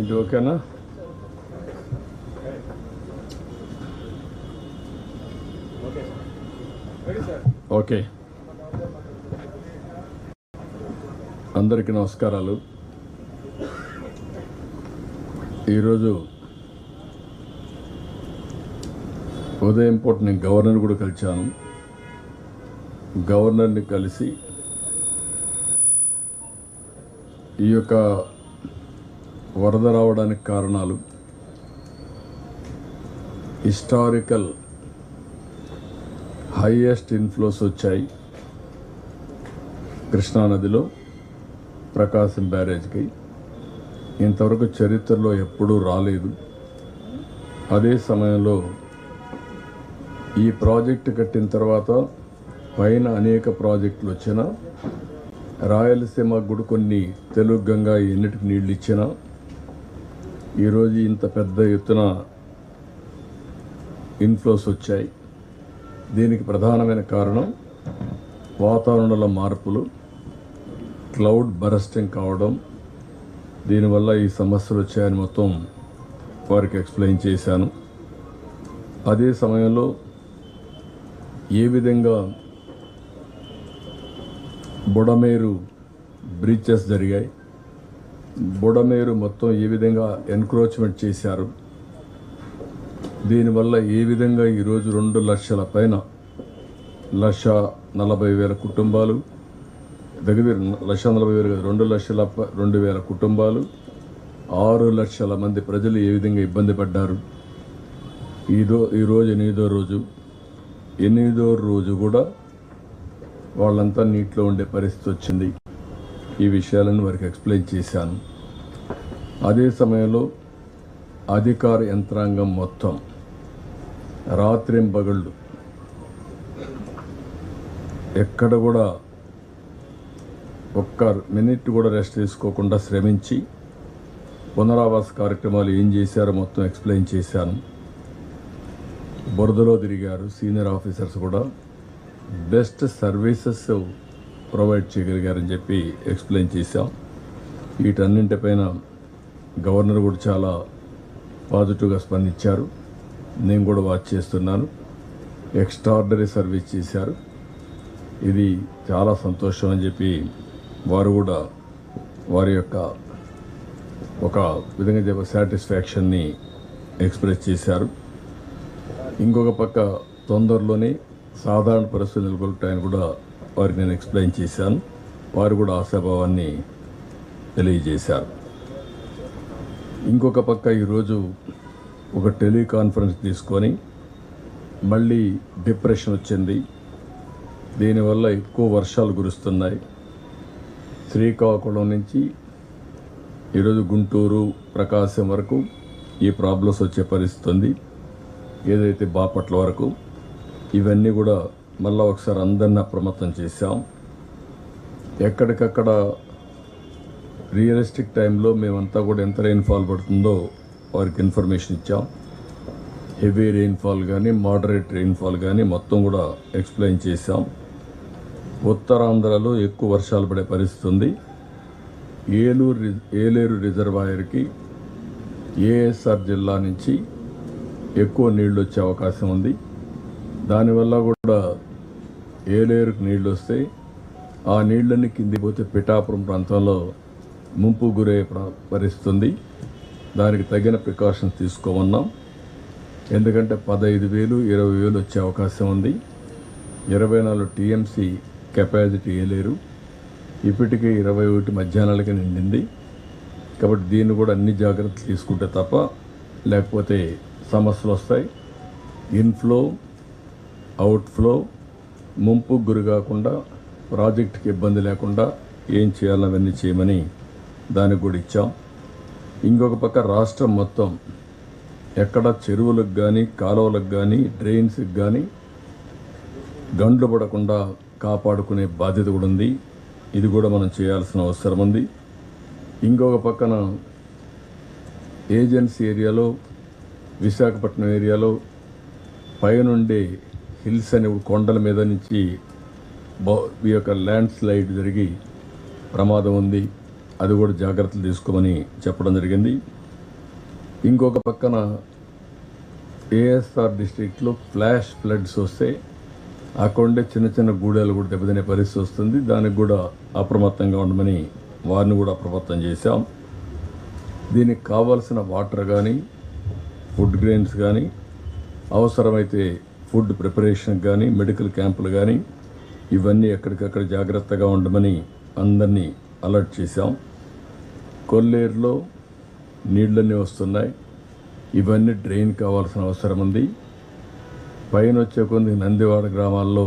ఇది ఓకేనా? ఓకే, అందరికీ నమస్కారాలు. ఈరోజు ఉదయం పూట నేను గవర్నర్ కూడా కలిశాను. గవర్నర్ని కలిసి ఈ యొక్క వరద రావడానికి కారణాలు, హిస్టారికల్ హైయెస్ట్ ఇన్ఫ్లోస్ వచ్చాయి కృష్ణానదిలో ప్రకాశం బ్యారేజ్కి. ఇంతవరకు చరిత్రలో ఎప్పుడూ రాలేదు. అదే సమయంలో ఈ ప్రాజెక్టు కట్టిన తర్వాత పైన అనేక ప్రాజెక్టులు వచ్చినా, రాయలసీమ కూడా కొన్ని తెలుగు గంగా ఎన్నిటికి నీళ్ళు ఇచ్చినా ఈరోజు ఇంత పెద్ద ఎత్తున ఇన్ఫ్లోస్ వచ్చాయి. దీనికి ప్రధానమైన కారణం వాతావరణంలో మార్పులు, క్లౌడ్ బరస్టింగ్ కావడం. దీనివల్ల ఈ సమస్యలు వచ్చాయని మొత్తం వారికి ఎక్స్ప్లెయిన్ చేశాను. అదే సమయంలో ఏ విధంగా బుడమేరు బ్రీచెస్ జరిగాయి, బుడమేరు మొత్తం ఏ విధంగా ఎన్క్రోచ్మెంట్ చేశారు, దీనివల్ల ఏ విధంగా ఈరోజు 2 లక్షల పైన 1,40,000 కుటుంబాలు, దగ్గర 1,40,000 2,02,000 కుటుంబాలు, 6 లక్షల మంది ప్రజలు ఏ విధంగా ఇబ్బంది పడ్డారు. ఈరోజు 8వ రోజు కూడా వాళ్ళంతా నీటిలో ఉండే పరిస్థితి వచ్చింది. ఈ విషయాలను వారికి ఎక్స్ప్లెయిన్ చేశాను. అదే సమయంలో అధికార యంత్రాంగం మొత్తం రాత్రింబగళ్ళు ఎక్కడ కూడా ఒక్క మినిట్ కూడా రెస్ట్ తీసుకోకుండా శ్రమించి పునరావాస కార్యక్రమాలు ఏం చేశారో మొత్తం ఎక్స్ప్లెయిన్ చేశాను. బురదలో తిరిగారు. సీనియర్ ఆఫీసర్స్ కూడా బెస్ట్ సర్వీసెస్ ప్రొవైడ్ చేయగలిగారని చెప్పి ఎక్స్ప్లెయిన్ చేశాం. వీటన్నింటిపైన గవర్నర్ కూడా చాలా పాజిటివ్గా స్పందించారు. నేను కూడా వాచ్ చేస్తున్నాను. ఎక్స్ట్రార్డనరీ సర్వీస్ చేశారు. ఇది చాలా సంతోషం అని చెప్పి వారు కూడా వారి యొక్క ఒక విధంగా సాటిస్ఫాక్షన్ని ఎక్స్ప్రెస్ చేశారు. ఇంకొక పక్క తొందరలోనే సాధారణ పరిస్థితులు నెలకొల్టాయని కూడా వారికి నేను ఎక్స్ప్లెయిన్ చేశాను. వారు కూడా ఆశాభావాన్ని తెలియజేశారు. ఇంకొక పక్క ఈరోజు ఒక టెలికాన్ఫరెన్స్ తీసుకొని మళ్ళీ డిప్రెషన్ వచ్చింది. దీనివల్ల ఎక్కువ వర్షాలు కురుస్తున్నాయి. శ్రీకాకుళం నుంచి ఈరోజు గుంటూరు, ప్రకాశం వరకు ఈ ప్రాబ్లమ్స్ వచ్చే పరిస్థితి ఉంది. ఏదైతే బాపట్ల వరకు, ఇవన్నీ కూడా మళ్ళీ ఒకసారి అందరినీ అప్రమత్తం చేశాం. ఎక్కడికక్కడ రియలిస్టిక్ టైంలో మేమంతా కూడా ఎంత రెయిన్ఫాల్ పడుతుందో వారికి ఇన్ఫర్మేషన్ ఇచ్చాం. హెవీ రెయిన్ఫాల్ కానీ, మోడరేట్ రెయిన్ఫాల్ కానీ మొత్తం కూడా ఎక్స్ప్లెయిన్ చేశాం. ఉత్తరాంధ్రలో ఎక్కువ వర్షాలు పడే పరిస్థితి ఉంది. ఏలేరు రిజర్వాయర్కి ఏఎస్ఆర్ జిల్లా నుంచి ఎక్కువ నీళ్ళు వచ్చే అవకాశం ఉంది. దానివల్ల కూడా ఏలేరుకు నీళ్ళు వస్తే ఆ నీళ్ళని కింది పోతే పిఠాపురం ప్రాంతంలో ముంపు గురయ్యే పరిస్థితి ఉంది. దానికి తగిన ప్రికాషన్స్ తీసుకోమన్నాం. ఎందుకంటే 15,000, 20,000 వచ్చే అవకాశం ఉంది. 24 టీఎంసీ కెపాసిటీ ఏలేరు. ఇప్పటికే 21 మధ్యాహ్నాలకి నిండింది. కాబట్టి దీన్ని కూడా అన్ని జాగ్రత్తలు తీసుకుంటే తప్ప లేకపోతే సమస్యలు వస్తాయి. ఇన్ఫ్లో, అవుట్ఫ్లో, ముంపు గురి కాకుండా, ప్రాజెక్టుకి ఇబ్బంది లేకుండా ఏం చేయాలో అవన్నీ చేయమని దానికి కూడా ఇచ్చాం. ఇంకొక పక్క రాష్ట్రం మొత్తం ఎక్కడ చెరువులకు కానీ, కాలువలకు కానీ, డ్రైన్స్కి కానీ గండ్లు పడకుండా కాపాడుకునే బాధ్యత కూడా ఉంది. ఇది కూడా మనం చేయాల్సిన అవసరం ఉంది. ఇంకొక పక్కన ఏజెన్సీ ఏరియాలో, విశాఖపట్నం ఏరియాలో పైనుండే హిల్స్ అనే కొండల మీద నుంచి ఈ యొక్క ల్యాండ్ స్లైడ్ జరిగి ప్రమాదం ఉంది. అది కూడా జాగ్రత్తలు తీసుకోమని చెప్పడం జరిగింది. ఇంకొక పక్కన ఏఎస్ఆర్ డిస్ట్రిక్ట్లో ఫ్లాష్ ఫ్లడ్స్ వస్తే అక్కడుండే చిన్న చిన్న గూడెలు కూడా దెబ్బతినే పరిస్థితి వస్తుంది. దానికి కూడా అప్రమత్తంగా ఉండమని వారిని కూడా అప్రమత్తం చేశాం. దీనికి కావాల్సిన వాటర్ కానీ, ఫుడ్ గ్రెయిన్స్ కానీ, అవసరమైతే ఫుడ్ ప్రిపరేషన్ కానీ, మెడికల్ క్యాంపులు కానీ, ఇవన్నీ ఎక్కడికక్కడ జాగ్రత్తగా ఉండమని అందరినీ అలర్ట్ చేశాం. కొల్లేరులో నీళ్ళన్నీ వస్తున్నాయి. ఇవన్నీ డ్రైన్ కావాల్సిన అవసరం ఉంది. పైన వచ్చే కొన్ని నందివాడ గ్రామాల్లో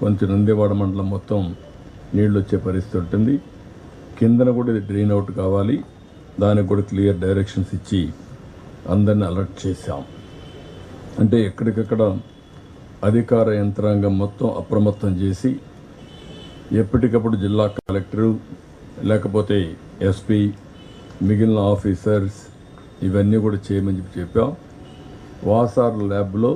కొంచెం నందివాడ మండలం మొత్తం నీళ్ళు వచ్చే పరిస్థితి ఉంటుంది. కిందన కూడా ఇది డ్రైన్ అవుట్ కావాలి. దానికి కూడా క్లియర్ డైరెక్షన్స్ ఇచ్చి అందరిని అలర్ట్ చేశాం. అంటే ఎక్కడికక్కడ అధికార యంత్రాంగం మొత్తం అప్రమత్తం చేసి ఎప్పటికప్పుడు జిల్లా కలెక్టరు లేకపోతే ఎస్పీ మిగిలిన ఆఫీసర్స్ ఇవన్నీ కూడా చేయమని చెప్పాం. వాసార్ ల్యాబ్లో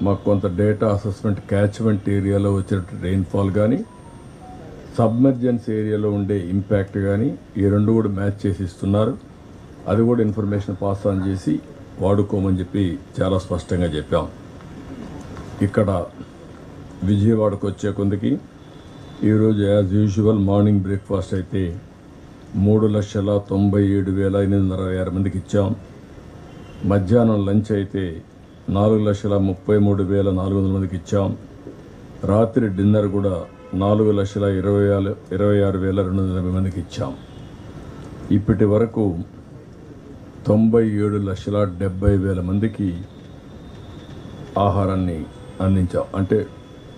మాకు కొంత డేటా అసెస్మెంట్ క్యాచ్మెంట్ ఏరియాలో వచ్చినట్టు రెయిన్ఫాల్ కానీ, సబ్మెర్జెన్స్ ఏరియాలో ఉండే ఇంపాక్ట్ కానీ ఈ రెండు కూడా మ్యాచ్ చేసి ఇస్తున్నారు. అది కూడా ఇన్ఫర్మేషన్ పాస్ ఆన్ చేసి వాడుకోమని చెప్పి చాలా స్పష్టంగా చెప్పాం. ఇక్కడ విజయవాడకు వచ్చే కొందికి ఈరోజు యాజ్ యూజువల్ మార్నింగ్ బ్రేక్ఫాస్ట్ అయితే 3,97,860 మందికి ఇచ్చాం. మధ్యాహ్నం లంచ్ అయితే 4,33,400 మందికి ఇచ్చాం. రాత్రి డిన్నర్ కూడా 4,26,280 మందికి ఇచ్చాం. ఇప్పటి వరకు 97,70,000 మందికి ఆహారాన్ని అందించాం. అంటే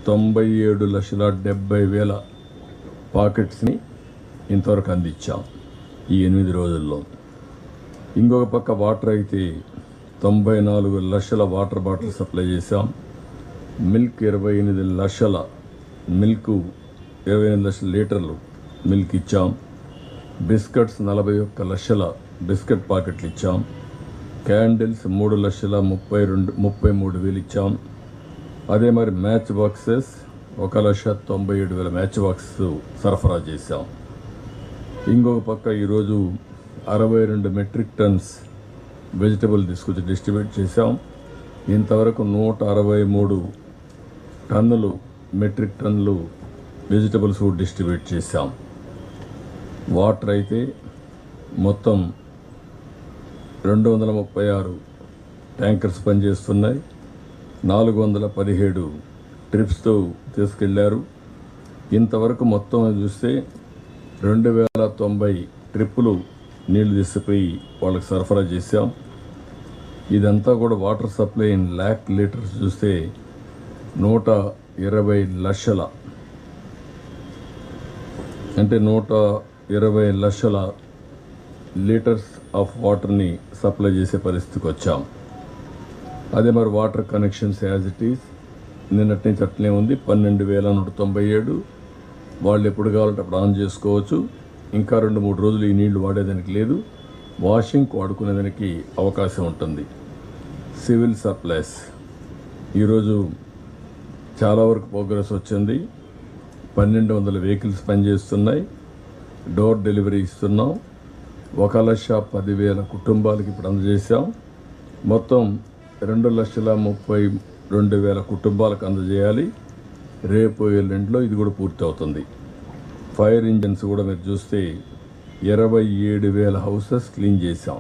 97,70,000 పాకెట్స్ని ఇంతవరకు అందించాం ఈ 8 రోజుల్లో. ఇంకొక పక్క వాటర్ అయితే 94 లక్షల వాటర్ బాటిల్ సప్లై చేశాం. మిల్క్ 28 లక్షల మిల్క్ 28 లక్షల లీటర్లు మిల్క్ ఇచ్చాం. బిస్కెట్స్ 41 లక్షల బిస్కెట్ ప్యాకెట్లు ఇచ్చాం. క్యాండిల్స్ 3,33,000 ఇచ్చాం. అదే మరి మ్యాచ్ బాక్సెస్ 1,97,000 మ్యాచ్ బాక్స్ సరఫరా చేశాం. ఇంకొక పక్క ఈరోజు 62 మెట్రిక్ టన్స్ వెజిటబుల్ తీసుకొచ్చి డిస్ట్రిబ్యూట్ చేశాం. ఇంతవరకు 163 టన్నులు మెట్రిక్ టన్నులు వెజిటబుల్స్ డిస్ట్రిబ్యూట్ చేశాం. వాటర్ అయితే మొత్తం 236 ట్యాంకర్స్ పనిచేస్తున్నాయి. 417 ట్రిప్స్తో తీసుకెళ్లారు. ఇంతవరకు మొత్తం చూస్తే 2,090 ట్రిప్పులు నీళ్లు తీసుకుపోయి వాళ్ళకి సరఫరా చేశాం. ఇదంతా కూడా water supply in lakh litres చూస్తే 120 లక్షల అంటే 120 లక్షల లీటర్స్ ఆఫ్ వాటర్ని సప్లై చేసే పరిస్థితికి వచ్చాం. అదే మరి water connections as it is నిన్నటి నుంచి అట్లనే ఉంది. 12,197 వాళ్ళు ఎప్పుడు కావాలంటే అప్పుడు ఆన్ చేసుకోవచ్చు. ఇంకా 2-3 రోజులు ఈ నీళ్లు వాడేదానికి లేదు. వాషింగ్ వాడుకునేదానికి అవకాశం ఉంటుంది. సివిల్ సప్లైస్ ఈరోజు చాలా వరకు ప్రోగ్రెస్ వచ్చింది. 1,200 వెహికల్స్ పనిచేస్తున్నాయి. డోర్ డెలివరీ ఇస్తున్నాం. 1,10,000 కుటుంబాలకి ఇప్పుడు అందజేశాం. మొత్తం 2,32,000 కుటుంబాలకు అందజేయాలి. రేపు ఎల్లుండిలో ఇది కూడా పూర్తి అవుతుంది. ఫైర్ ఇంజన్స్ కూడా మీరు చూస్తే 27,000 హౌసెస్ క్లీన్ చేశాం.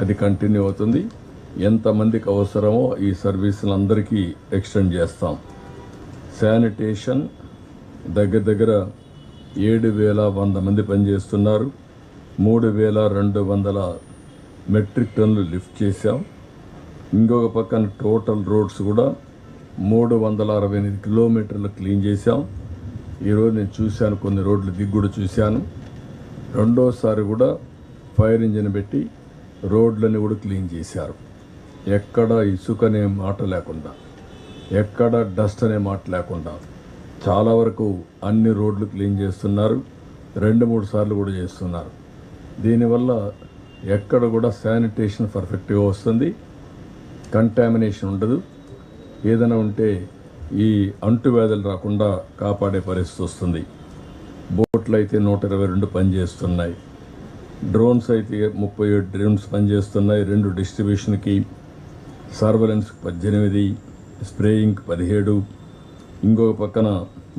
అది కంటిన్యూ అవుతుంది. ఎంతమందికి అవసరమో ఈ సర్వీసులు అందరికీ ఎక్స్టెండ్ చేస్తాం. శానిటేషన్ దగ్గర 7,100 మంది పనిచేస్తున్నారు. 3,200 మెట్రిక్ టన్నులు లిఫ్ట్ చేశాం. ఇంకొక పక్కన టోటల్ రోడ్స్ కూడా 368 కిలోమీటర్లు క్లీన్ చేశాం. ఈరోజు నేను చూశాను, కొన్ని రోడ్లు దిగ్గుడు చూశాను. రెండోసారి కూడా ఫైర్ ఇంజిన్ పెట్టి రోడ్లని కూడా క్లీన్ చేశారు. ఎక్కడ ఇసుక అనే మాట లేకుండా, ఎక్కడ డస్ట్ అనే మాట లేకుండా చాలా వరకు అన్ని రోడ్లు క్లీన్ చేస్తున్నారు. 2-3 సార్లు కూడా చేస్తున్నారు. దీనివల్ల ఎక్కడ కూడా శానిటేషన్ పర్ఫెక్ట్గా వస్తుంది. కంటామినేషన్ ఉండదు. ఏదైనా ఉంటే ఈ అంటువ్యాధులు రాకుండా కాపాడే పరిస్థితి వస్తుంది. బోట్లు అయితే 122 పనిచేస్తున్నాయి. డ్రోన్స్ అయితే 37 డ్రోన్స్ పనిచేస్తున్నాయి. 2 డిస్ట్రిబ్యూషన్కి, సర్వలెన్స్కి 18, స్ప్రేయింగ్కి 17. ఇంకొక పక్కన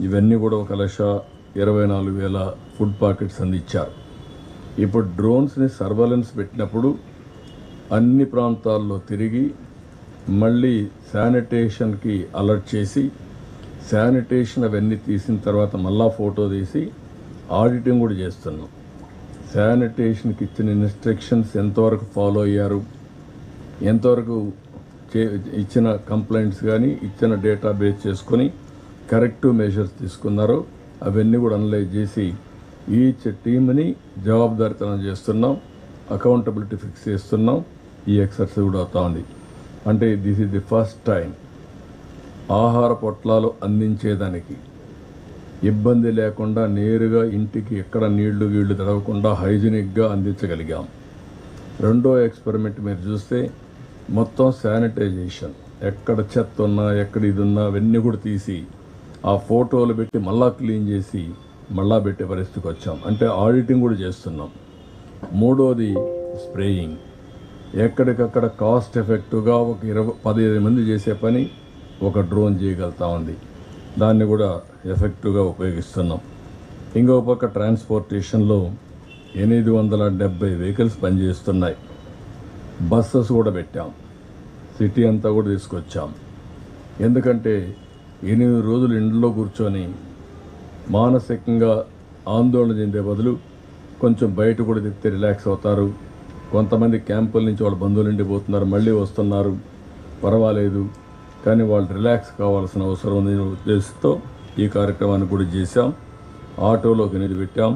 ఇవన్నీ కూడా 1,24,000 ఫుడ్ పాకెట్స్ అందించారు. ఇప్పుడు డ్రోన్స్ని సర్వలెన్స్ పెట్టినప్పుడు అన్ని ప్రాంతాల్లో తిరిగి మళ్ళీ శానిటేషన్కి అలర్ట్ చేసి, శానిటేషన్ అవన్నీ తీసిన తర్వాత మళ్ళా ఫోటో తీసి ఆడిటింగ్ కూడా చేస్తున్నాం. శానిటేషన్కి ఇచ్చిన ఇన్స్ట్రక్షన్స్ ఎంతవరకు ఫాలో అయ్యారు, ఎంతవరకు ఇచ్చిన కంప్లైంట్స్ కానీ ఇచ్చిన డేటా బేస్ చేసుకొని కరెక్టివ్ మెజర్స్ తీసుకున్నారో అవన్నీ కూడా అనలైజ్ చేసి ఈచ్ టీమ్ని జవాబుదారితనం చేస్తున్నాం, అకౌంటబిలిటీ ఫిక్స్ చేస్తున్నాం. ఈ ఎక్సర్సైజ్ కూడా అవుతా ఉంది. అంటే this is the first time ఆహార పొట్లాలు అందించేదానికి ఇబ్బంది లేకుండా నేరుగా ఇంటికి ఎక్కడ నీళ్లు తడవకుండా హైజీనిక్గా అందించగలిగాం. రెండో ఎక్స్పెరిమెంట్ మీరు చూస్తే మొత్తం శానిటైజేషన్, ఎక్కడ చెత్త ఉన్నా ఎక్కడ ఇది ఉన్నా అవన్నీ కూడా తీసి ఆ ఫోటోలు పెట్టి మళ్ళా క్లీన్ చేసి మళ్ళా పెట్టే పరిస్థితికి వచ్చాం. అంటే ఆడిటింగ్ కూడా చేస్తున్నాం. మూడోది స్ప్రేయింగ్. ఎక్కడికక్కడ కాస్ట్ ఎఫెక్టివ్గా ఒక 15 మంది చేసే పని ఒక డ్రోన్ చేయగలుగుతా ఉంది. దాన్ని కూడా ఎఫెక్టివ్గా ఉపయోగిస్తున్నాం. ఇంకో పక్క ట్రాన్స్పోర్టేషన్లో 870 వెహికల్స్ పనిచేస్తున్నాయి. బస్సెస్ కూడా పెట్టాం. సిటీ అంతా కూడా తీసుకొచ్చాం. ఎందుకంటే 8 రోజులు ఇంట్లో కూర్చొని మానసికంగా ఆందోళన చెందే బదులు కొంచెం బయట కూడా తిప్పితే రిలాక్స్ అవుతారు. కొంతమంది క్యాంపుల నుంచి వాళ్ళ బంధువులు ఇండిపోతున్నారు, మళ్ళీ వస్తున్నారు, పర్వాలేదు, కానీ వాళ్ళు రిలాక్స్ కావాల్సిన అవసరం ఉందనే ఉద్దేశంతో ఈ కార్యక్రమాన్ని కూడా చేశాం. ఆటోలో 8 పెట్టాం.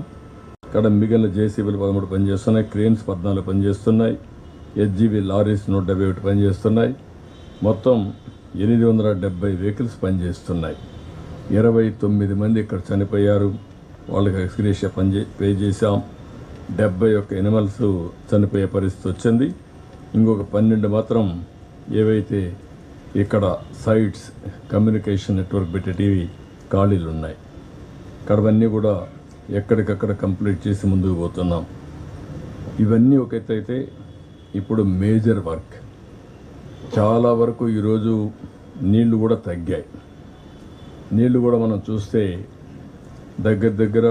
ఇక్కడ మిగిలిన జేసీబీలు 13 పనిచేస్తున్నాయి, క్రేన్స్ 14 పనిచేస్తున్నాయి, హెచ్జీబీ లారీస్ 171 పనిచేస్తున్నాయి. మొత్తం 870 వెహికల్స్ పనిచేస్తున్నాయి. 29 మంది ఇక్కడ చనిపోయారు, వాళ్ళకి ఎక్స్గ్రేషియా పే చేశాం. 71 ఎనిమల్స్ చనిపోయే పరిస్థితి వచ్చింది. ఇంకొక 12 మాత్రం ఏవైతే ఇక్కడ సైట్స్ కమ్యూనికేషన్ నెట్వర్క్ పెట్టేటివి ఖాళీలు ఉన్నాయి. ఇక్కడవన్నీ కూడా ఎక్కడికక్కడ కంప్లీట్ చేసి ముందుకు పోతున్నాం. ఇవన్నీ ఒక ఎత్తు అయితే ఇప్పుడు మేజర్ వర్క్ చాలా వరకు ఈరోజు నీళ్లు కూడా తగ్గాయి. నీళ్లు కూడా మనం చూస్తే దగ్గర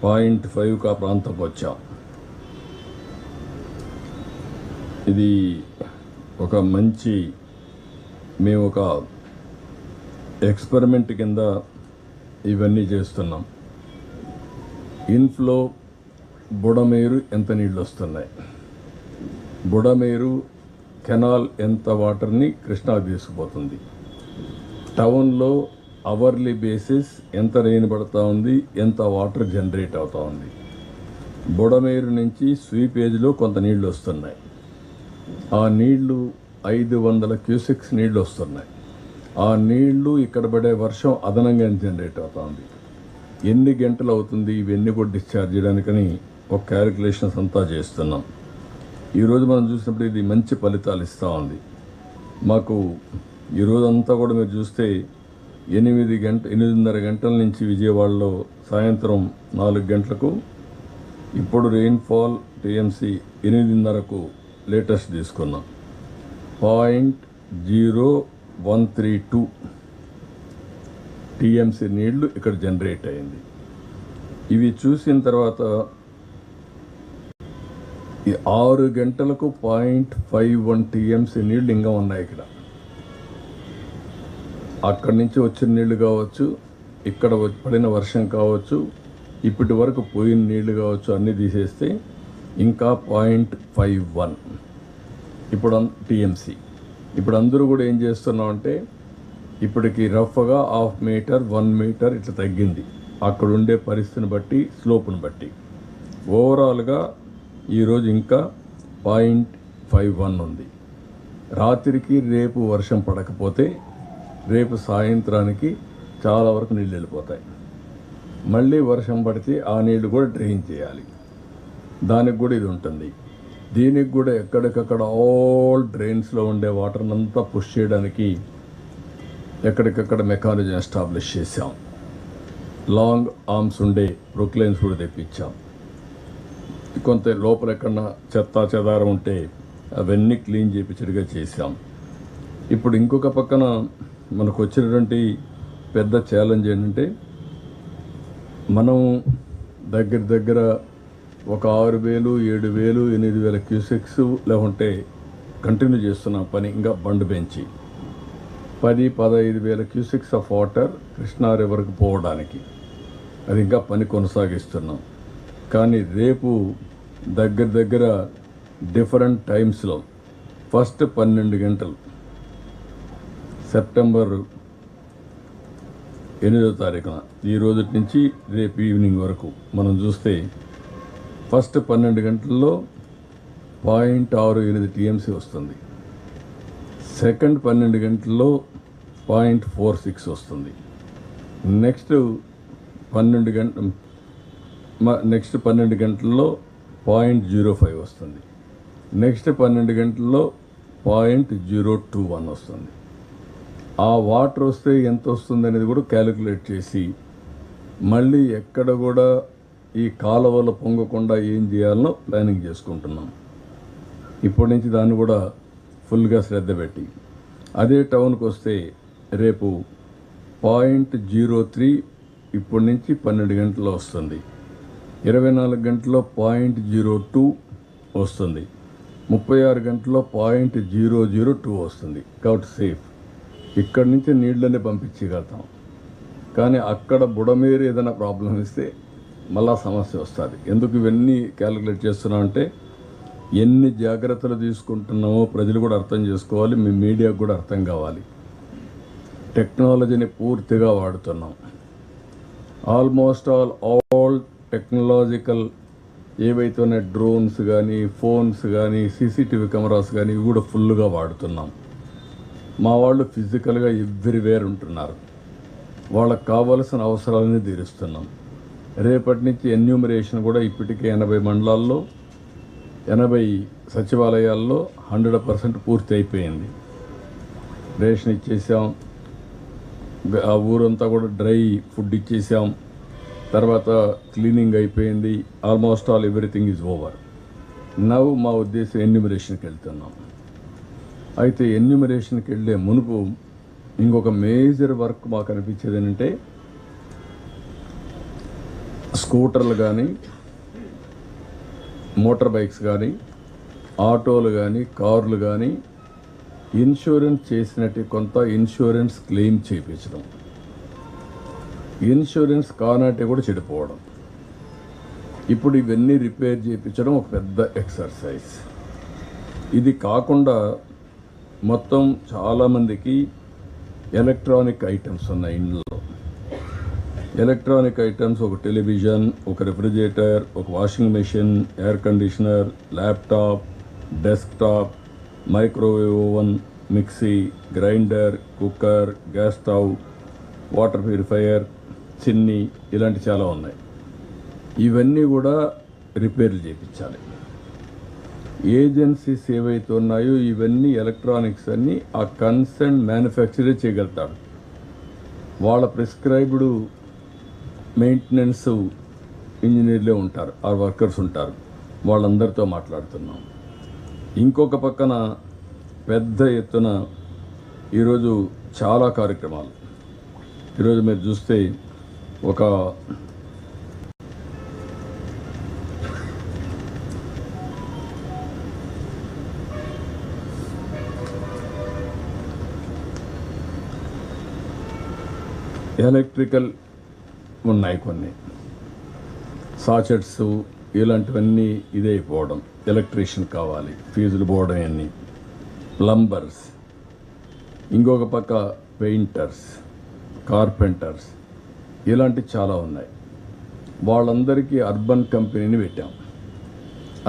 0.5 కా ప్రాంతంకి వచ్చాం. ఇది ఒక మంచి, మేము ఒక ఎక్స్పెరిమెంట్ కింద ఇవన్నీ చేస్తున్నాం. ఇన్ఫ్లో బుడమేరు ఎంత నీళ్ళు వస్తున్నాయి, బుడమేరు కెనాల్ ఎంత వాటర్ని కృష్ణాకు తీసుకుపోతుంది, టౌన్లో అవర్లీ బేసిస్ ఎంత రెయిన్ పడుతూ ఉంది, ఎంత వాటర్ జనరేట్ అవుతూ ఉంది. బుడమేరు నుంచి స్వీపేజ్లో కొంత నీళ్లు వస్తున్నాయి. ఆ నీళ్లు 500 క్యూసెక్స్ నీళ్లు వస్తున్నాయి. ఆ నీళ్లు ఇక్కడ పడే వర్షం అదనంగా జనరేట్ అవుతూ ఉంది. ఎన్ని గంటలు అవుతుంది ఇవన్నీ కూడా డిశ్చార్జ్ చేయడానికని ఒక క్యాలిక్యులేషన్స్ అంతా చేస్తున్నాం. ఈరోజు మనం చూసినప్పుడు ఇది మంచి ఫలితాలు ఇస్తూ ఉంది మాకు. ఈరోజంతా కూడా మీరు చూస్తే 8:30 గంటల నుంచి విజయవాడలో సాయంత్రం 4 గంటలకు, ఇప్పుడు రెయిన్ఫాల్ టీఎంసీ 8:30కు లేటెస్ట్ తీసుకున్నాం. 0.0132 టీఎంసీ నీళ్లు ఇక్కడ జనరేట్ అయింది. ఇవి చూసిన తర్వాత 6 గంటలకు 0.51 టీఎంసీ నీళ్లు ఇంకా ఉన్నాయి ఇక్కడ. అక్కడి నుంచి వచ్చిన నీళ్లు కావచ్చు, ఇక్కడ పడిన వర్షం కావచ్చు, ఇప్పటి వరకు పోయిన నీళ్లు కావచ్చు, అన్నీ తీసేస్తే ఇంకా 0.51 ఇప్పుడు టీఎంసీ. ఇప్పుడు అందరూ కూడా ఏం చేస్తున్నామంటే ఇప్పటికి రఫ్గా 1/2 మీటర్ 1 మీటర్ ఇట్లా తగ్గింది, అక్కడ ఉండే పరిస్థితిని బట్టి, స్లోప్ని బట్టి. ఓవరాల్గా ఈరోజు ఇంకా 0.51 ఉంది. రాత్రికి రేపు వర్షం పడకపోతే రేపు సాయంత్రానికి చాలా వరకు నీళ్ళు వెళ్ళిపోతాయి. మళ్ళీ వర్షం పడితే ఆ నీళ్లు కూడా డ్రైన్ చేయాలి. దానికి కూడా ఇది ఉంటుంది. దీనికి కూడా ఎక్కడికక్కడ ఆల్ డ్రైన్స్లో ఉండే వాటర్ని అంతా పుష్ చేయడానికి ఎక్కడికక్కడ మెకానిజం ఎస్టాబ్లిష్ చేశాం. లాంగ్ ఆర్మ్స్ ఉండే ప్రొక్లైన్స్ కూడా తెప్పించాం. కొంత లోపల ఎక్కడన్నా చెత్త చెదారం ఉంటే అవన్నీ క్లీన్ చేయించడిగా చేశాం. ఇప్పుడు ఇంకొక పక్కన మనకు వచ్చినటువంటి పెద్ద ఛాలెంజ్ ఏంటంటే మనం దగ్గర ఒక 6,000, 7,000, 8,000 క్యూసెక్స్ లేకుంటే కంటిన్యూ చేస్తున్నాం పని. ఇంకా బండ్ పెంచి 10-15,000 క్యూసెక్స్ ఆఫ్ వాటర్ కృష్ణా రివర్కి పోవడానికి అది ఇంకా పని కొనసాగిస్తున్నాం. కానీ రేపు దగ్గర డిఫరెంట్ టైమ్స్లో ఫస్ట్ 12 గంటలు సెప్టెంబర్ 8వ తారీఖున ఈ రోజు నుంచి రేపు ఈవినింగ్ వరకు మనం చూస్తే ఫస్ట్ 12 గంటల్లో 0.68 టీఎంసీ వస్తుంది. సెకండ్ 12 గంటల్లో 0.46 వస్తుంది. నెక్స్ట్ 12 గంటల్లో 0.05 వస్తుంది. నెక్స్ట్ 12 గంటల్లో 0.021 వస్తుంది. ఆ వాటర్ వస్తే ఎంత వస్తుంది అనేది కూడా క్యాలిక్యులేట్ చేసి మళ్ళీ ఎక్కడ కూడా ఈ కాలువలు పొంగకుండా ఏం చేయాలనో ప్లానింగ్ చేసుకుంటున్నాం. ఇప్పటి నుంచి దాన్ని కూడా ఫుల్గా శ్రద్ధ పెట్టి అదే టౌన్కి వస్తే రేపు 0.03 ఇప్పటి నుంచి 12 గంటల్లో వస్తుంది. 24 గంటల్లో 0.02 వస్తుంది. 36 గంటల్లో 0.002 వస్తుంది. కాబట్టి సేఫ్. ఇక్కడి నుంచి నీళ్ళని పంపించగలుగుతాం. కానీ అక్కడ బుడమేరు ఏదైనా ప్రాబ్లం ఇస్తే మళ్ళా సమస్య వస్తుంది. ఎందుకు ఇవన్నీ క్యాలిక్యులేట్ చేస్తున్నాం అంటే ఎన్ని జాగ్రత్తలు తీసుకుంటున్నామో ప్రజలు కూడా అర్థం చేసుకోవాలి, మీ మీడియాకు కూడా అర్థం కావాలి. టెక్నాలజీని పూర్తిగా వాడుతున్నాం. ఆల్మోస్ట్ ఆల్ టెక్నాలజికల్ ఏవైతే ఉన్నాయి డ్రోన్స్ కానీ, ఫోన్స్ కానీ, సీసీటీవీ కెమెరాస్ కానీ ఇవి కూడా ఫుల్గా వాడుతున్నాం. మా వాళ్ళు ఫిజికల్గా ఎవ్రీవేర్ ఉంటున్నారు. వాళ్ళకు కావలసిన అవసరాలని తీరుస్తున్నాం. రేపటి నుంచి ఎన్యూమరేషన్ కూడా ఇప్పటికే 80 మండలాల్లో 80 సచివాలయాల్లో 100% పూర్తి అయిపోయింది. రేషన్ ఇచ్చేసాం. ఆ ఊరంతా కూడా డ్రై ఫుడ్ ఇచ్చేసాం. తర్వాత క్లీనింగ్ అయిపోయింది. Almost all everything is over. నవ్వు మా ఉద్దేశం ఎన్యూమరేషన్కి వెళ్తున్నాం. అయితే ఎన్యూమరేషన్కి వెళ్ళే మునుపు ఇంకొక మేజర్ వర్క్ మాకు అనిపించేది ఏంటంటే స్కూటర్లు కానీ, మోటార్ బైక్స్ కానీ, ఆటోలు కానీ, కార్లు కానీ ఇన్సూరెన్స్ చేసినట్టు కొంత ఇన్సూరెన్స్ క్లెయిమ్ చేయించడం, ఇన్సూరెన్స్ కానట్టే కూడా చెడిపోవడం. ఇప్పుడు ఇవన్నీ రిపేర్ చేయించడం ఒక పెద్ద ఎక్సర్సైజ్. ఇది కాకుండా మొత్తం చాలామందికి ఎలక్ట్రానిక్ ఐటమ్స్ ఉన్నాయి ఇంట్లో. ఎలక్ట్రానిక్ ఐటమ్స్ ఒక టెలివిజన్, ఒక రెఫ్రిజిరేటర్, ఒక washing machine, air conditioner, laptop, desktop, microwave oven, mixie, grinder, cooker, gas stove, water purifier, చిన్ని ఇలాంటి చాలా ఉన్నాయి. ఇవన్నీ కూడా రిపేర్లు చేయించాలి. ఏజెన్సీస్ ఏవైతే ఉన్నాయో ఇవన్నీ ఎలక్ట్రానిక్స్ అన్నీ ఆ కన్సర్న్ మ్యానుఫ్యాక్చరే చేయగలుగుతాడు. వాళ్ళ ప్రిస్క్రైబ్డ్ మెయింటెనెన్స్ ఇంజనీర్లే ఉంటారు, ఆ వర్కర్స్ ఉంటారు. వాళ్ళందరితో మాట్లాడుతున్నాం. ఇంకొక పక్కన పెద్ద ఎత్తున ఈరోజు చాలా కార్యక్రమాలు. ఈరోజు మీరు చూస్తే ఒక ఎలక్ట్రికల్ ఉన్నాయి, కొన్ని సాచెట్స్ ఇలాంటివన్నీ ఇదే అయిపోవడం, ఎలక్ట్రీషియన్ కావాలి, ఫీజులు పోవడం, అన్నీ ప్లంబర్స్, ఇంకొక పక్క పెయింటర్స్, కార్పెంటర్స్ ఇలాంటి చాలా ఉన్నాయి. వాళ్ళందరికీ అర్బన్ కంపెనీని పెట్టాం.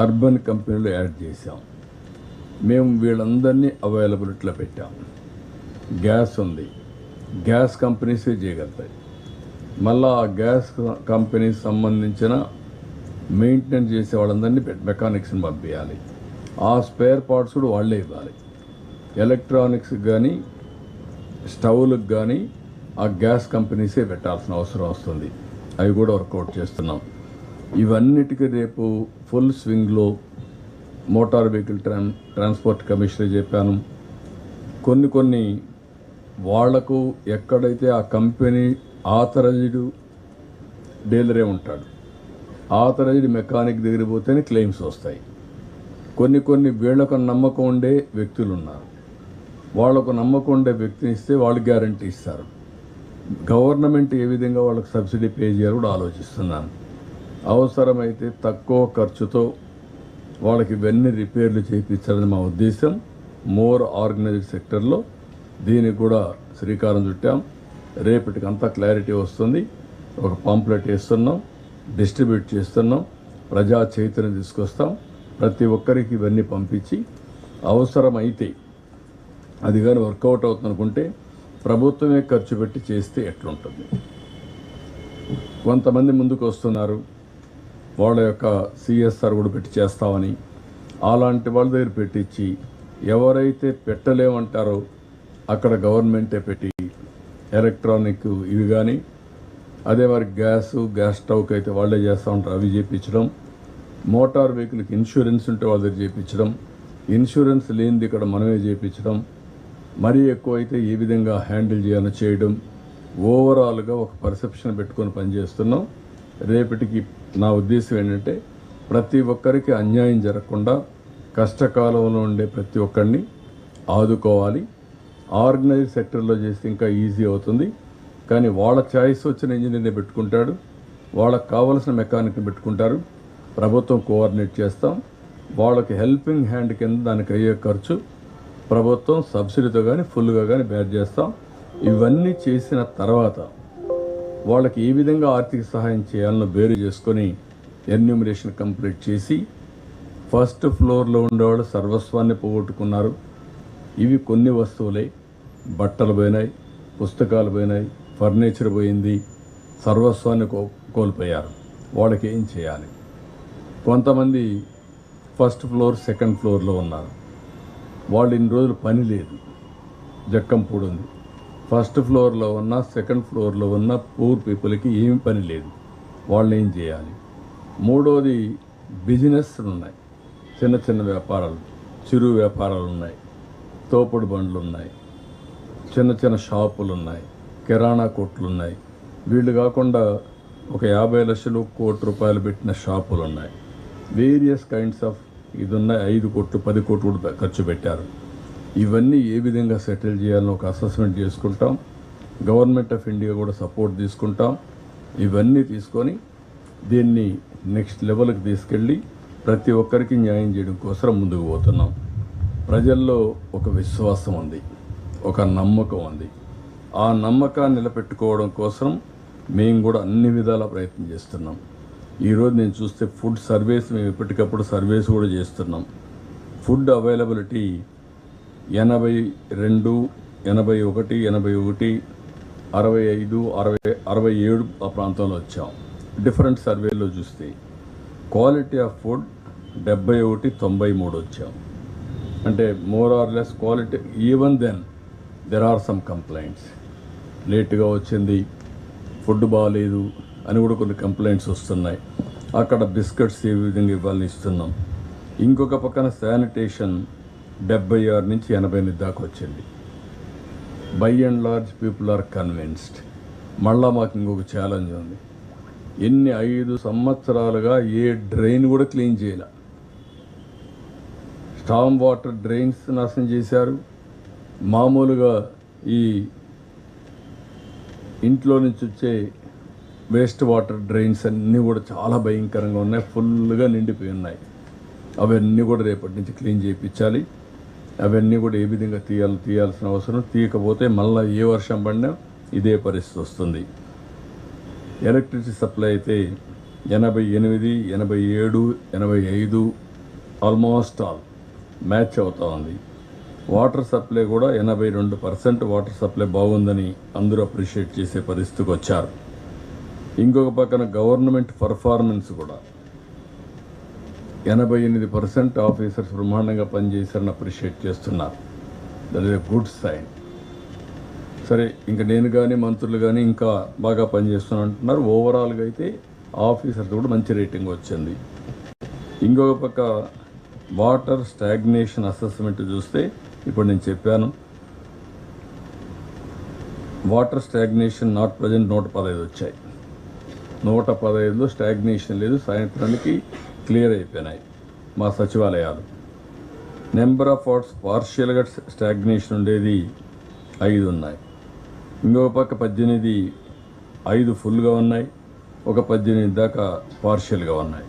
అర్బన్ కంపెనీలో యాడ్ చేసాం. మేము వీళ్ళందరినీ అవైలబిలిటీలో పెట్టాం. గ్యాస్ ఉంది, గ్యాస్ కంపెనీసే చేయగలుగుతాయి. మళ్ళీ ఆ గ్యాస్ కంపెనీకి సంబంధించిన మెయింటెనెన్స్ చేసే వాళ్ళందరినీ మెకానిక్స్ని పంపించాలి. ఆ స్పేర్ పార్ట్స్ కూడా వాళ్ళే ఇవ్వాలి. ఎలక్ట్రానిక్స్కి కానీ స్టవ్లకు కానీ ఆ గ్యాస్ కంపెనీసే పెట్టాల్సిన అవసరం వస్తుంది. అవి కూడా వర్కౌట్ చేస్తున్నాం. ఇవన్నిటికీ రేపు ఫుల్ స్వింగ్లో మోటార్ వెహికల్ ట్రాన్స్పోర్ట్ కమిషనర్ చెప్పాను. కొన్ని వాళ్లకు ఎక్కడైతే ఆ కంపెనీ ఆథరైజ్డ్ డీలరే ఉంటాడు, ఆథరైజ్డ్ మెకానిక్ దగ్గర పోతేనే క్లెయిమ్స్ వస్తాయి. కొన్ని వీళ్లకు నమ్మకం ఉండే వ్యక్తులు ఉన్నారు. వాళ్లకు నమ్మకం ఉండే వ్యక్తిని ఇస్తే వాళ్ళు గ్యారంటీ ఇస్తారు. గవర్నమెంట్ ఏ విధంగా వాళ్ళకి సబ్సిడీ పే చేయాలో కూడా ఆలోచిస్తున్నాను. అవసరమైతే తక్కువ ఖర్చుతో వాళ్ళకి ఇవన్నీ రిపేర్లు చేయించాలని మా ఉద్దేశం. మోర్ ఆర్గనైజ్డ్ సెక్టర్లో దీనికి కూడా శ్రీకారం చుట్టాం. రేపటికి అంతా క్లారిటీ వస్తుంది. ఒక పాంప్లెట్ వేస్తున్నాం, డిస్ట్రిబ్యూట్ చేస్తున్నాం, ప్రజా చైతన్యం తీసుకొస్తాం. ప్రతి ఒక్కరికి ఇవన్నీ పంపించి అవసరమైతే అది కానీ వర్కౌట్ అవుతుంది అనుకుంటే ప్రభుత్వమే ఖర్చు పెట్టి చేస్తే ఎట్లుంటుంది. కొంతమంది ముందుకు వస్తున్నారు, వాళ్ళ యొక్క సిఎస్ఆర్ కూడా పెట్టి చేస్తామని. అలాంటి వాళ్ళ దగ్గర పెట్టించి ఎవరైతే పెట్టలేమంటారో అక్కడ గవర్నమెంటే పెట్టి ఎలక్ట్రానిక్ ఇవి కానీ, అదే మరి గ్యాస్ స్టవ్కి అయితే వాళ్ళే చేస్తూ ఉంటారు, అవి చేయించడం. మోటార్ వెహికల్కి ఇన్సూరెన్స్ ఉంటే వాళ్ళ దగ్గర చేయించడం, ఇన్సూరెన్స్ లేనిది ఇక్కడ మనమే చేయించడం. మరీ ఎక్కువ అయితే ఏ విధంగా హ్యాండిల్ చేయాలో చేయడం. ఓవరాల్గా ఒక పర్సెప్షన్ పెట్టుకొని పనిచేస్తున్నాం. రేపటికి నా ఉద్దేశం ఏంటంటే ప్రతి ఒక్కరికి అన్యాయం జరగకుండా కష్టకాలంలో ఉండే ప్రతి ఒక్కరిని ఆదుకోవాలి. ఆర్గనైజ్ సెక్టర్లో చేస్తే ఇంకా ఈజీ అవుతుంది. కానీ వాళ్ళ ఛాయిస్ వచ్చిన ఇంజనీర్ని పెట్టుకుంటాడు, వాళ్ళకి కావలసిన మెకానిక్ని పెట్టుకుంటారు. ప్రభుత్వం కోఆర్డినేట్ చేస్తాం. వాళ్ళకి హెల్పింగ్ హ్యాండ్ కింద దానికి అయ్యే ఖర్చు ప్రభుత్వం సబ్సిడీతో కానీ ఫుల్గా కానీ బేర్ చేస్తాం. ఇవన్నీ చేసిన తర్వాత వాళ్ళకి ఏ విధంగా ఆర్థిక సహాయం చేయాలనో బేరు చేసుకొని ఎన్యూమరేషన్ కంప్లీట్ చేసి ఫస్ట్ ఫ్లోర్లో ఉండేవాళ్ళు సర్వస్వాన్ని పోగొట్టుకున్నారు. ఇవి కొన్ని వస్తువులే, బట్టలు పోయినాయి, పుస్తకాలు పోయినాయి, ఫర్నిచర్ పోయింది, సర్వస్వాన్ని కోల్పోయారు. వాళ్ళకి ఏం చేయాలి? కొంతమంది ఫస్ట్ ఫ్లోర్ సెకండ్ ఫ్లోర్లో ఉన్నారు. వాళ్ళు ఇన్ని రోజులు పని లేదు, జక్కంపూడి ఉంది. ఫస్ట్ ఫ్లోర్లో ఉన్న సెకండ్ ఫ్లోర్లో ఉన్న పూర్ పీపుల్కి ఏమి పని లేదు, వాళ్ళు ఏం చేయాలి? మూడోది బిజినెస్ ఉన్నాయి, చిన్న వ్యాపారాలు, చిరు వ్యాపారాలు ఉన్నాయి, తోపుడు బండ్లు ఉన్నాయి, చిన్న షాపులు ఉన్నాయి, కిరాణా కొట్లు ఉన్నాయి. వీళ్ళు కాకుండా ఒక 50 లక్షలు, ₹1,00,00,000 పెట్టిన షాపులు ఉన్నాయి. వేరియస్ కైండ్స్ ఆఫ్ ఇది ఉన్నాయి. 5 కోట్లు 10 కోట్లు కూడా ఖర్చు పెట్టారు. ఇవన్నీ ఏ విధంగా సెటిల్ చేయాలని ఒక అసెస్మెంట్ చేసుకుంటాం. గవర్నమెంట్ ఆఫ్ ఇండియా కూడా సపోర్ట్ తీసుకుంటాం. ఇవన్నీ తీసుకొని దీన్ని నెక్స్ట్ లెవెల్కి తీసుకెళ్ళి ప్రతి ఒక్కరికి న్యాయం చేయడం కోసం ముందుకు పోతున్నాం. ప్రజల్లో ఒక విశ్వాసం ఉంది, ఒక నమ్మకం ఉంది. ఆ నమ్మకాన్ని నిలబెట్టుకోవడం కోసం మేము కూడా అన్ని విధాల ప్రయత్నం చేస్తున్నాం. ఈరోజు నేను చూస్తే ఫుడ్ సర్వేస్ మేము ఎప్పటికప్పుడు సర్వేస్ కూడా చేస్తున్నాం. ఫుడ్ అవైలబిలిటీ 82, 81, 81, 65, 67 ఆ ప్రాంతంలో వచ్చాం. డిఫరెంట్ సర్వేలో చూస్తే క్వాలిటీ ఆఫ్ ఫుడ్ 71, 93 వచ్చాం. అంటే more or less quality. Even then there are some complaints. లేట్గా వచ్చింది, ఫుడ్ బాగాలేదు అని కూడా కొన్ని కంప్లైంట్స్ వస్తున్నాయి. అక్కడ బిస్కెట్స్ ఏ విధంగా ఇవ్వాలని ఇస్తున్నాం. ఇంకొక పక్కన శానిటేషన్ 76 నుంచి 88 దాకా వచ్చింది. By and large people are convinced. మళ్ళా మాకు ఇంకొక ఛాలెంజ్ ఉంది. 5 సంవత్సరాలుగా ఏ డ్రైన్ కూడా క్లీన్ చేయాల. స్టామ్ వాటర్ డ్రైన్స్ నాశనం చేశారు. మామూలుగా ఈ ఇంట్లో నుంచి వచ్చే వేస్ట్ వాటర్ డ్రైన్స్ అన్నీ కూడా చాలా భయంకరంగా ఉన్నాయి, ఫుల్గా నిండిపోయి ఉన్నాయి. అవన్నీ కూడా రేపటి నుంచి క్లీన్ చేయించాలి. అవన్నీ కూడా ఏ విధంగా తీయాల్సిన అవసరం. తీయకపోతే మళ్ళీ ఏ వర్షం పడినా ఇదే పరిస్థితి వస్తుంది. ఎలక్ట్రిసిటీ సప్లై అయితే 88, 87, 85 ఆల్మోస్ట్ ఆల్ మ్యాచ్ అవుతా ఉంది. వాటర్ సప్లై కూడా 82% వాటర్ సప్లై బాగుందని అందరూ అప్రిషియేట్ చేసే పరిస్థితికి వచ్చారు. ఇంకొక పక్కన గవర్నమెంట్ పర్ఫార్మెన్స్ కూడా 88% ఆఫీసర్స్ బ్రహ్మాండంగా పనిచేశారని అప్రిషియేట్ చేస్తున్నారు. That is a good sign. సరే, ఇంకా నేను కానీ మంత్రులు కానీ ఇంకా బాగా పనిచేస్తున్నా అంటున్నారు. ఓవరాల్గా అయితే ఆఫీసర్స్ కూడా మంచి రేటింగ్ వచ్చింది. ఇంకొక పక్క వాటర్ స్టాగ్నేషన్ అసెస్మెంట్ చూస్తే ఇప్పుడు నేను చెప్పాను, వాటర్ స్టాగ్నేషన్ నాట్ ప్రజెంట్ 115 వచ్చాయి. 115లో స్టాగ్నేషన్ లేదు, సాయంత్రానికి క్లియర్ అయిపోయినాయి మా సచివాలయాలు. నెంబర్ ఆఫ్ వాట్స్ పార్షియల్గా స్టాగ్నేషన్ ఉండేది 5 ఉన్నాయి. ఇంకొక పక్క 18 5 ఫుల్గా ఉన్నాయి, ఒక 18 దాకా పార్షియల్గా ఉన్నాయి.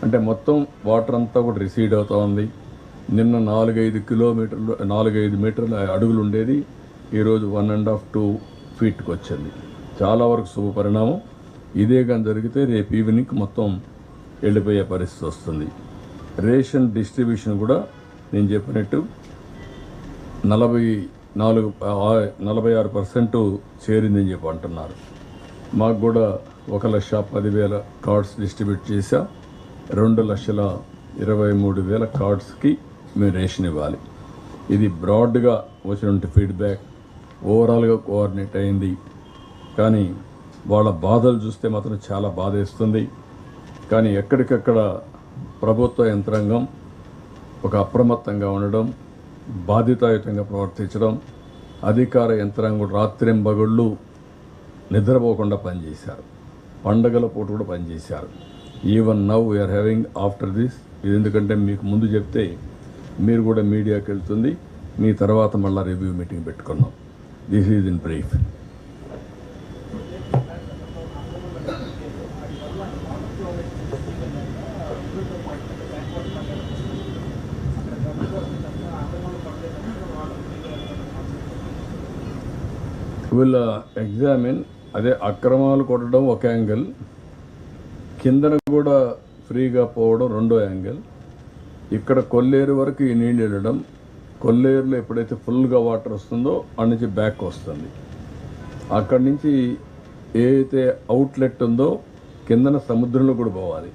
అంటే మొత్తం వాటర్ అంతా కూడా రిసీడ్ అవుతూ ఉంది. నిన్న 4-5 మీటర్ల అడుగులు ఉండేది, ఈరోజు 1.5-2 ఫీట్కి వచ్చింది. చాలా వరకు శుభ పరిణామం. ఇదే కానీ జరిగితే రేపు ఈవినింగ్ మొత్తం వెళ్ళిపోయే పరిస్థితి వస్తుంది. రేషన్ డిస్ట్రిబ్యూషన్ కూడా నేను చెప్పినట్టు 46% చేరిందని చెప్పి అంటున్నారు. మాకు కూడా 1,10,000 కార్డ్స్ డిస్ట్రిబ్యూట్ చేశా. 2,23,000 కార్డ్స్కి మేము రేషన్ ఇవ్వాలి. ఇది బ్రాడ్గా వచ్చినటువంటి ఫీడ్బ్యాక్, ఓవరాల్గా కోఆర్డినేట్ అయింది. కానీ వాళ్ళ బాధలు చూస్తే మాత్రం చాలా బాధేస్తుంది. కానీ ఎక్కడికక్కడ ప్రభుత్వ యంత్రాంగం ఒక అప్రమత్తంగా ఉండడం, బాధ్యతాయుతంగా ప్రవర్తించడం, అధికార యంత్రాంగం రాత్రింబగళ్ళు నిద్రపోకుండా పనిచేశారు. పండగల పూట కూడా పనిచేశారు. Even now we are having after this, ఇది ఎందుకంటే మీకు ముందు చెప్తే మీరు కూడా మీడియాకి వెళ్తుంది, మీ తర్వాత మళ్ళీ రివ్యూ మీటింగ్ పెట్టుకున్నాం. This is in brief. వీళ్ళ ఎగ్జామిన్ అదే అక్రమాలు కొట్టడం ఒక యాంగిల్, కిందన కూడా ఫ్రీగా పోవడం రెండో యాంగిల్. ఇక్కడ కొల్లేరు వరకు ఈ నీళ్ళు వెళ్ళడం, కొల్లేరులో ఎప్పుడైతే ఫుల్గా వాటర్ వస్తుందో అక్కడి నుంచి బ్యాక్ వస్తుంది. అక్కడి నుంచి ఏదైతే అవుట్లెట్ ఉందో కిందన సముద్రంలో కూడా పోవాలి.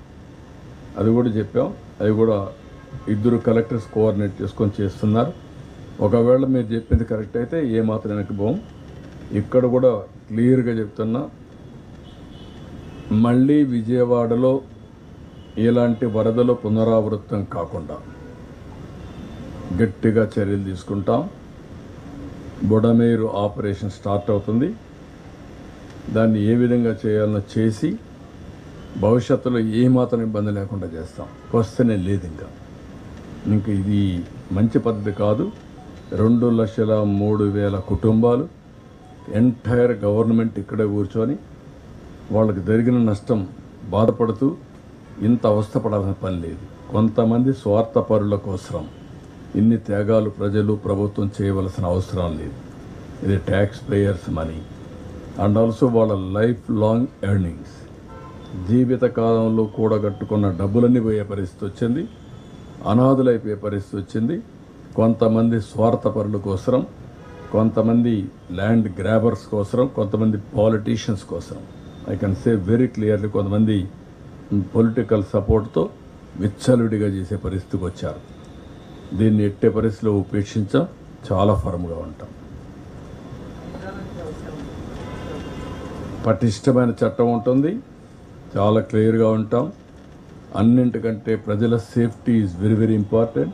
అది కూడా చెప్పాం. అది కూడా 2 కలెక్టర్స్ కోఆర్డినేట్ చేసుకొని చేస్తున్నారు. ఒకవేళ మీరు చెప్పింది కరెక్ట్ అయితే ఏమాత్రం వెనక్కి పోం. ఇక్కడ కూడా క్లియర్గా చెప్తున్నా, మళ్ళీ విజయవాడలో ఇలాంటి వరదలు పునరావృతం కాకుండా గట్టిగా చర్యలు తీసుకుంటాం. బుడమేరు ఆపరేషన్ స్టార్ట్ అవుతుంది. దాన్ని ఏ విధంగా చేయాలనో చేసి భవిష్యత్తులో ఏమాత్రం ఇబ్బంది లేకుండా చేస్తాం. క్వశ్చనే లేదు. ఇంకా ఇది మంచి పద్ధతి కాదు. 2,03,000 కుటుంబాలు, ఎంటైర్ గవర్నమెంట్ ఇక్కడే కూర్చొని వాళ్ళకి జరిగిన నష్టం బాధపడుతూ ఇంత అవస్థపడాల్సిన పని లేదు. కొంతమంది స్వార్థపరుల కోసం ఇన్ని త్యాగాలు ప్రజలు ప్రభుత్వం చేయవలసిన అవసరం లేదు. ఇది tax payers money and also వాళ్ళ లైఫ్ లాంగ్ ఎర్నింగ్స్, జీవిత కాలంలో కూడగట్టుకున్న డబ్బులన్నీ పోయే పరిస్థితి వచ్చింది. అనాథులైపోయే పరిస్థితి వచ్చింది. కొంతమంది స్వార్థపరుల కోసం, కొంతమంది ల్యాండ్ గ్రాబర్స్ కోసం, కొంతమంది పాలిటీషియన్స్ కోసం. I can say very clearly, కొంతమంది పొలిటికల్ సపోర్ట్తో విచ్చలవిడిగా చేసే పరిస్థితికి వచ్చారు. దీన్ని ఎట్టే పరిస్థితిలో ఉపేక్షించాం, చాలా ఫర్మ్గా ఉంటాం. పటిష్టమైన చట్టం ఉంటుంది, చాలా క్లియర్గా ఉంటాం. అన్నింటికంటే ప్రజల safety is very very important.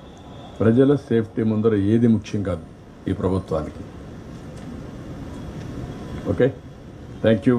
ప్రజల సేఫ్టీ ముందర ఏది ముఖ్యం కాదు ఈ ప్రభుత్వానికి. Okay, thank you.